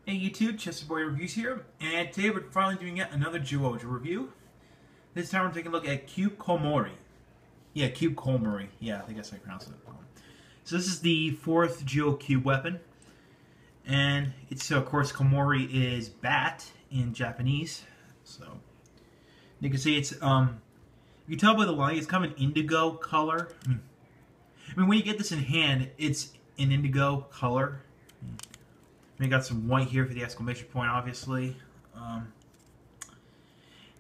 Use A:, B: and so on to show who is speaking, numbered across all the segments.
A: Hey YouTube, Chester Boy Reviews here, and today we're finally doing yet another Zyuoh review. This time we're taking a look at Cube Koumori. Yeah, Cube Koumori. Yeah, I think that's how I pronounce it. So this is the fourth Zyuoh Cube Weapon, and it's of course Koumori is bat in Japanese. So you can see it's you can tell by the light it's kind of an indigo color. I mean when you get this in hand, it's an indigo color. We got some white here for the exclamation point, obviously.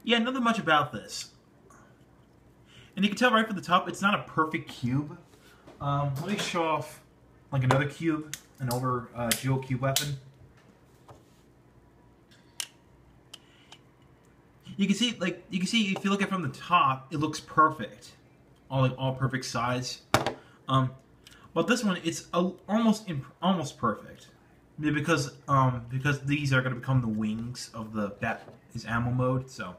A: Yeah, nothing much about this. And you can tell right from the top, it's not a perfect cube. Let me show off like another cube, an older Zyuoh Cube Weapon. You can see, if you look at it from the top, it looks perfect, all perfect size. But this one, it's almost perfect. Because these are going to become the wings of the bat is ammo mode, so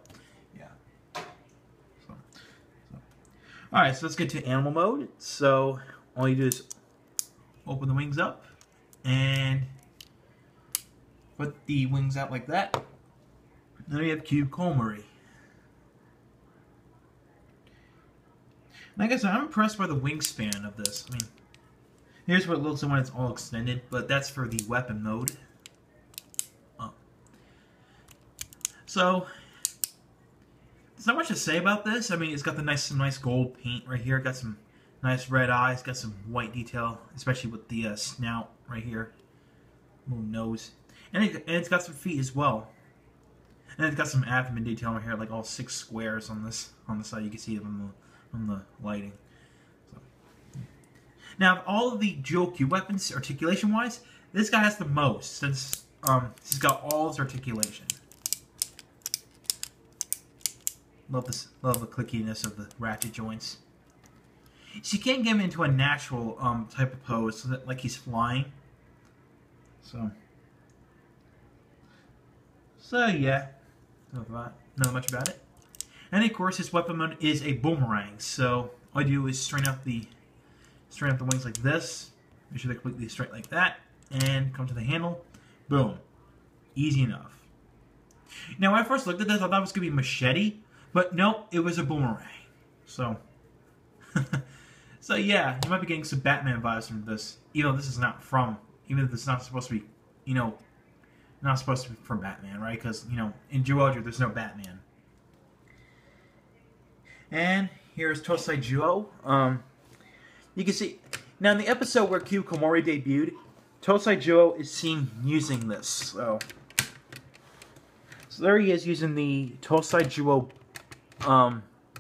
A: yeah. Alright, so let's get to animal mode. So all you do is open the wings up and put the wings out like that. And then we have Cube Koumori. Like I said, I'm impressed by the wingspan of this. I mean, here's what it looks like when it's all extended, but that's for the weapon mode. So, there's not much to say about this. I mean, it's got some nice gold paint right here. Got some nice red eyes. Got some white detail, especially with the snout right here. Little nose. And it's got some feet as well. And it's got some abdomen detail right here, like all 6 squares on the side. You can see them on the lighting. Now, of all of the Zyuoh Cube weapons, articulation-wise, this guy has the most, since he's got all his articulation. Love the clickiness of the ratchet joints. So you can't get him into a natural type of pose, so that, like he's flying. So yeah, not much about it. And of course, his weapon mode is a boomerang. So all I do is straighten up the wings like this. Make sure they're completely straight like that. And come to the handle. Boom. Easy enough. Now, when I first looked at this, I thought it was going to be machete. But no, it was a boomerang. So, so yeah, you might be getting some Batman vibes from this. Even though this is not from, even if it's not supposed to be, not supposed to be from Batman, right? Because, in Zyuohger, there's no Batman. And here's Tousai Zyuoh. You can see, now in the episode where Cube Koumori debuted, Tousai Zyuoh is seen using this. So there he is using the Tousai Zyuoh,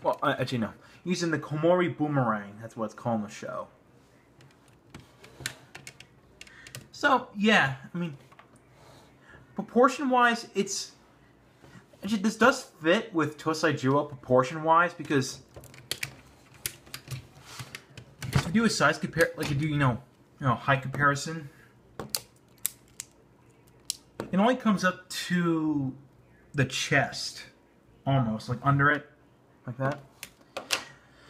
A: well, actually no, using the Koumori Boomerang. That's what it's called in the show. So, yeah, I mean, proportion-wise, actually, this does fit with Tousai Zyuoh proportion-wise, because do a size compare, like you do, height comparison. It only comes up to the chest, almost, like under it, like that.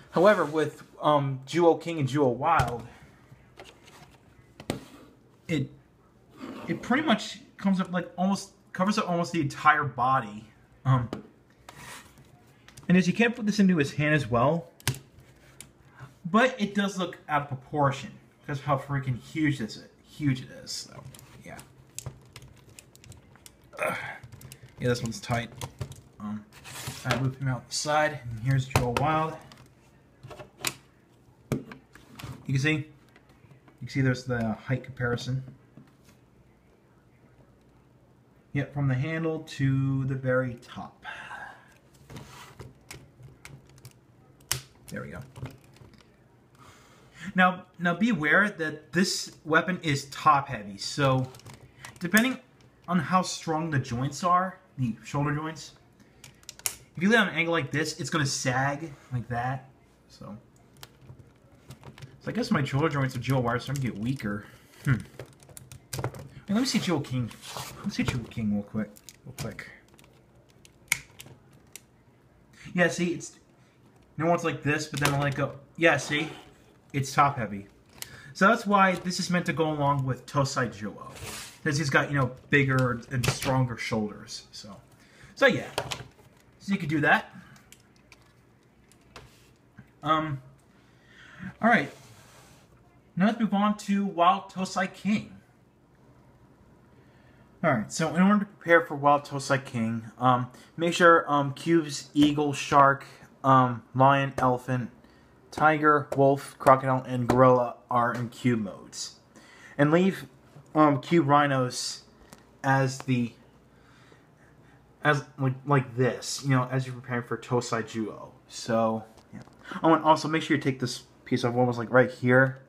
A: However, with Zyuoh King and Zyuoh Wild, it pretty much comes up like covers up almost the entire body. And as you can't put this into his hand as well. But it does look out of proportion because of how freaking huge it is. So, yeah. Yeah, this one's tight. I move him out the side, and here's Zyuoh Wild. You can see there's the height comparison. Yep, from the handle to the very top. There we go. Now be aware that this weapon is top heavy, so depending on how strong the joints are, the shoulder joints, if you lay on an angle like this, it's going to sag like that. So I guess my shoulder joints of Zyuoh Wild are starting to get weaker. Hey, let me see Zyuoh King. Let's see Zyuoh King real quick. Yeah, see, it's one's like this, but then I let go. Yeah, see. It's top heavy. So that's why this is meant to go along with Tousai Zyuoh. because he's got, you know, bigger and stronger shoulders. So yeah, so you could do that. All right, now let's move on to Wild Tousai King. Alright, so in order to prepare for Wild Tousai King, make sure cubes, eagle, shark, lion, elephant, tiger, wolf, crocodile, and gorilla are in cube modes. And leave cube rhinos as like this, you know, as you're preparing for Tousai Zyuoh. So, yeah. Oh, and also make sure you take this piece off almost like right here.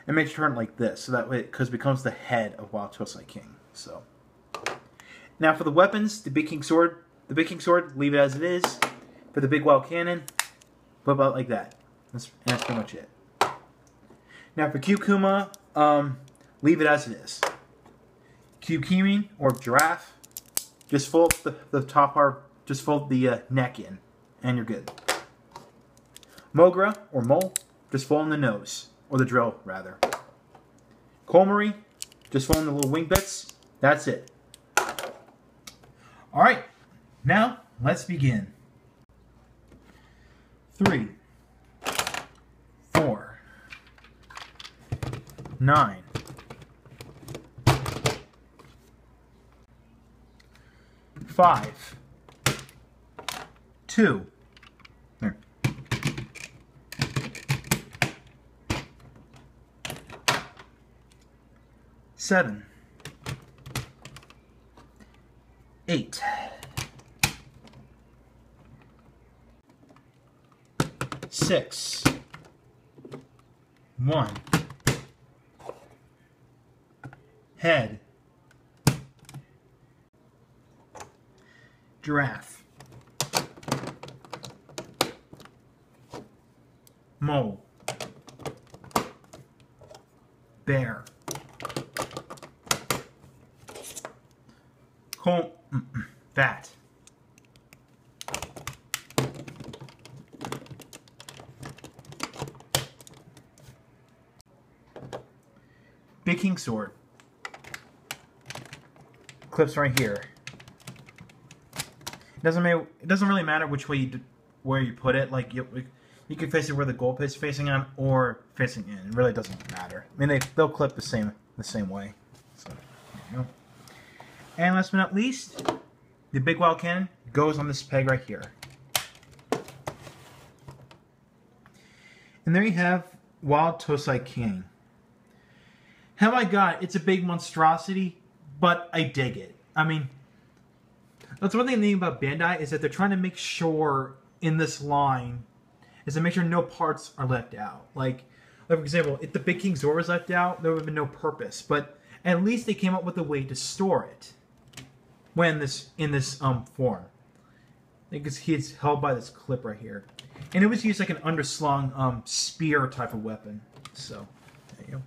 A: And make sure to turn it like this, so that way, because it becomes the head of Wild Tousai King. So, now for the weapons, the Big King Sword, leave it as it is. For the Big Wild Cannon, put about like that. That's pretty much it. Now for Cube Kuma, leave it as it is. Cube Kimi, or Giraffe, just fold the top part, just fold the neck in, and you're good. Mogra, or Mole, just fold in the nose. Or the drill, rather. Koumori, just fold in the little wing bits. That's it. Alright, now let's begin. 3, 4, 9, 5, 2, 7, 8, 6, 1, head, giraffe, mole, bear, bat, Big King Sword, clips right here. It doesn't really matter which way where you put it. Like you can face it where the gold is facing on or facing in. It really doesn't matter. I mean they'll clip the same way. So there you go. And last but not least, the Big Wild Cannon goes on this peg right here. And there you have Wild Tousai King. How I got it's a big monstrosity, but I dig it. I mean, that's one thing about Bandai is that they're trying to make sure in this line is to make sure no parts are left out. Like for example, if the Big King Sword was left out, there would have been no purpose. But at least they came up with a way to store it. When in this form, because he's held by this clip right here, and it was used like an underslung spear type of weapon. So there you go.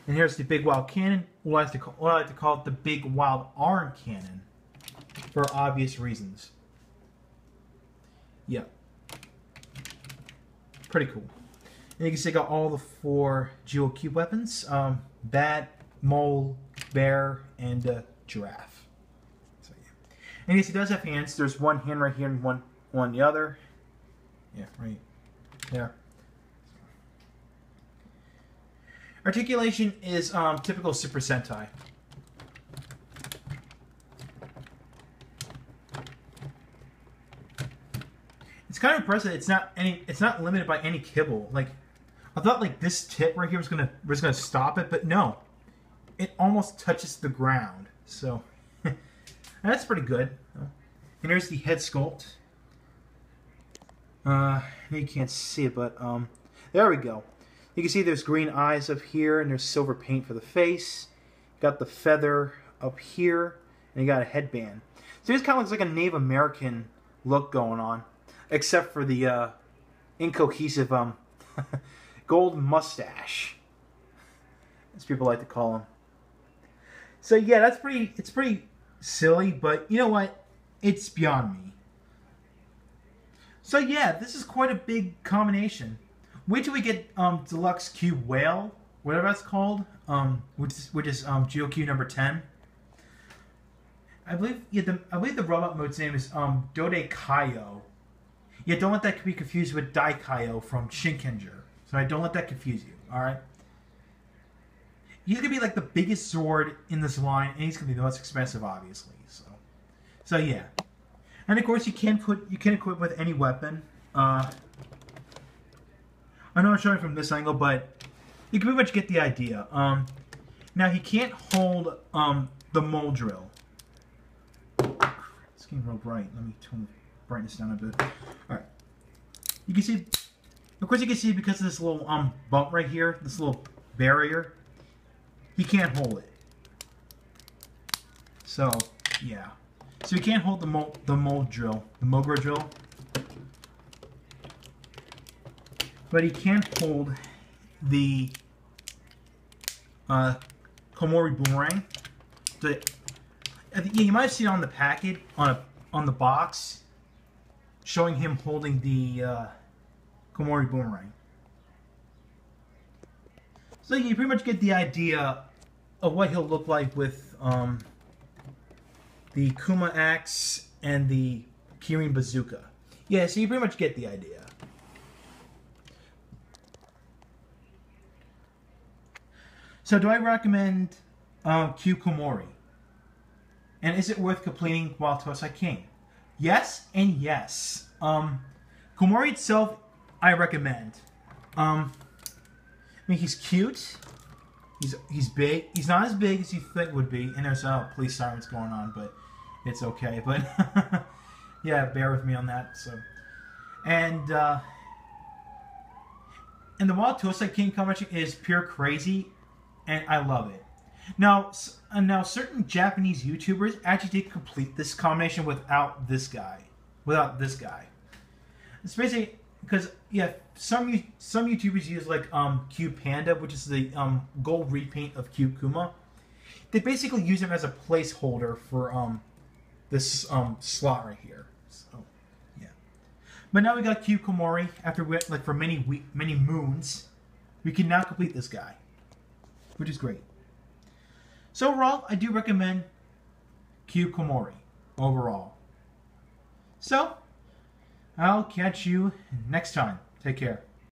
A: And here's the Big Wild Cannon. What I like to call it the Big Wild Arm Cannon, for obvious reasons. Yeah, pretty cool. And you can see I got all the 4 Zyuoh Cube weapons: bat, mole, bear, and giraffe. So, yeah. And yes, he does have hands. There's one hand right here and one the other. Yeah, right there. Articulation is typical Super Sentai. It's kind of impressive. It's not limited by any kibble. Like I thought, like this tip right here was gonna stop it, but no, it almost touches the ground. So that's pretty good. And here's the head sculpt. You can't see it, but there we go. You can see there's green eyes up here, and there's silver paint for the face. Got the feather up here, and you got a headband. So this kind of looks like a Native American look going on, except for the incohesive gold mustache, as people like to call him. So yeah, it's pretty silly, but you know what? It's beyond me. So yeah, this is quite a big combination. Wait till we get Deluxe Cube Whale, whatever that's called, which is Zyuoh Cube number 10. I believe the robot mode's name is Dode Kaio. Yeah, don't let that be confused with Dai Kaio from Shinkenger. So don't let that confuse you. All right. He's gonna be like the biggest sword in this line, and he's gonna be the most expensive, obviously. So yeah. And of course, you can equip with any weapon. I know I'm showing from this angle, but you can pretty much get the idea. Now he can't hold the mole drill. It's getting real bright. Let me turn the brightness down a bit. All right. You can see, of course, you can see because of this little bump right here, this little barrier. He can't hold it. So yeah. So he can't hold the mold drill, the Mogura drill. But he can hold the Koumori boomerang. Yeah, you might have seen it on the packet, on the box, showing him holding the Koumori boomerang. So you pretty much get the idea of what he'll look like with the Kuma axe and the Kirin bazooka. Yeah, so you pretty much get the idea. So do I recommend Cube Koumori? And is it worth completing while Tousai King? Yes and yes. Koumori itself, I recommend. I mean, he's cute. He's big. He's not as big as you think would be. And there's police sirens going on, but it's okay. But yeah, bear with me on that. So, and the Wild Tousai King combination is pure crazy, and I love it. Now certain Japanese YouTubers actually did complete this combination without this guy. It's basically because yeah, some YouTubers use like Cube Panda, which is the gold repaint of Cube Kuma. They basically use him as a placeholder for this slot right here. So yeah, but now we got Cube Koumori. After for many moons, we can now complete this guy, which is great. So overall, I do recommend Cube Koumori overall. So I'll catch you next time. Take care.